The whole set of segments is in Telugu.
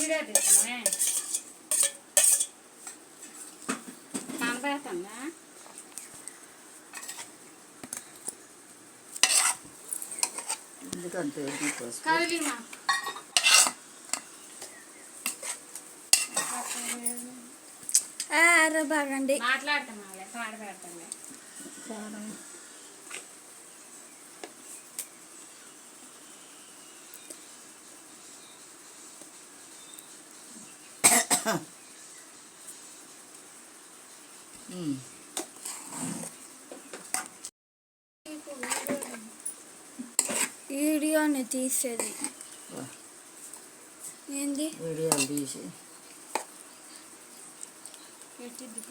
వీడియో తీస్తామే కనపడుతుందా? ఎందుకంటే కదిలిమా బాగండి మాట్లాడుతున్నా పాడు పెడతాలే. వీడియోని తీసేది ఏంది? వీడియోలు తీసి పెట్టిద్ది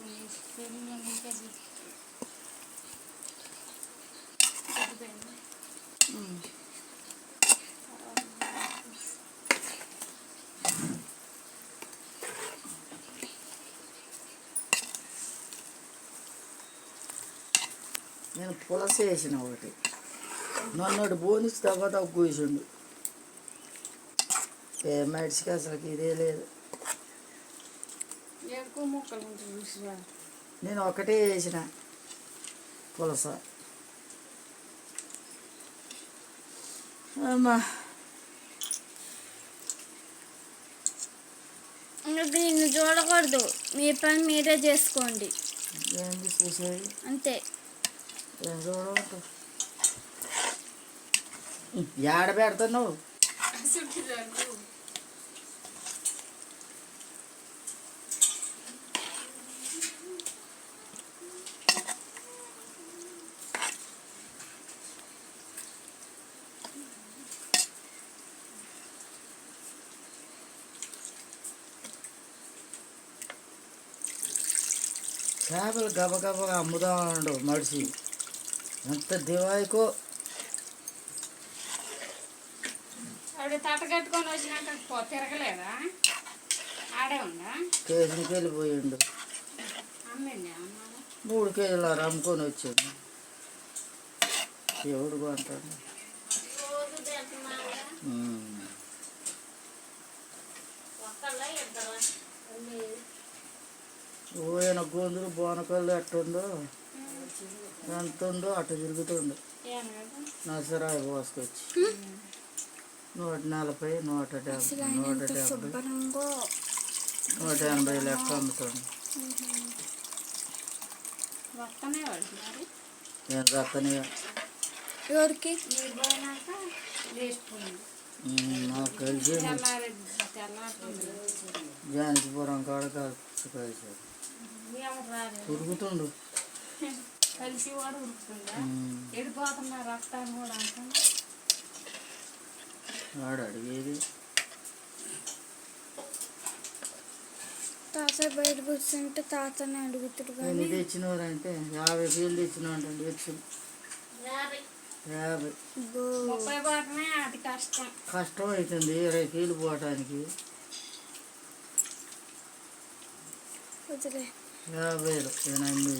నేను పులస వేసిన ఒకటి నన్ను బోనిచ్చి తర్వాత కూర్చుండు ఏ మడిచికి అసలుకి ఇదే లేదు. ఎక్కువ ముక్కలు ఉంటుంది. నేను ఒకటే వేసిన పులస. అమ్మా దీన్ని చూడకూడదు, మీ పని మీరే చేసుకోండి. ఏంది చూసేది? అంతే. ఏం చూడవద్దు. ఏడ పెడతావు? చేపలు గబగబగా అమ్ముదామన్నాడు మడిసి, ఎంత దివాయికో. ఆవిడ తట కట్టుకొని వచ్చినాక తిరగలేదా? ఆడే ఉందా? కేజీకి వెళ్ళిపోయిండు. అమ్మింది 3 కేజీలు అమ్ముకొని వచ్చాడు. ఎవడు కొంటాడు? ఓయన గొంతులు బోనకళ్ళు ఎట్టుందో ఎంత ఉందో అటు తిరుగుతుండు. నసరాయి పోసుకొచ్చి 140, 170, 170, 180 లెక్క అమ్ముతాడు. నేను రత్తనే ఎవరికి నాకు కలిసి జానకిపురం కాడ కలిసాడు. ఉరుకుతుండు. కలిసి వాడు ఉరుకుతుందా? ఎడిపోతున్నా రక్తాన్ని కూడా అంటున్నా. వాడు అడిగేది తాత బయట కూర్చుంటే తాతని అడుగుతాడు. ఎన్ని తెచ్చినవారు అంటే 50 కేజీలు తెచ్చినావు అంటే తెచ్చు 50. 30 పోవటమే అతి కష్టం. కష్టం అవుతుంది 20 కేజీలు పోవటానికి. 50, 8.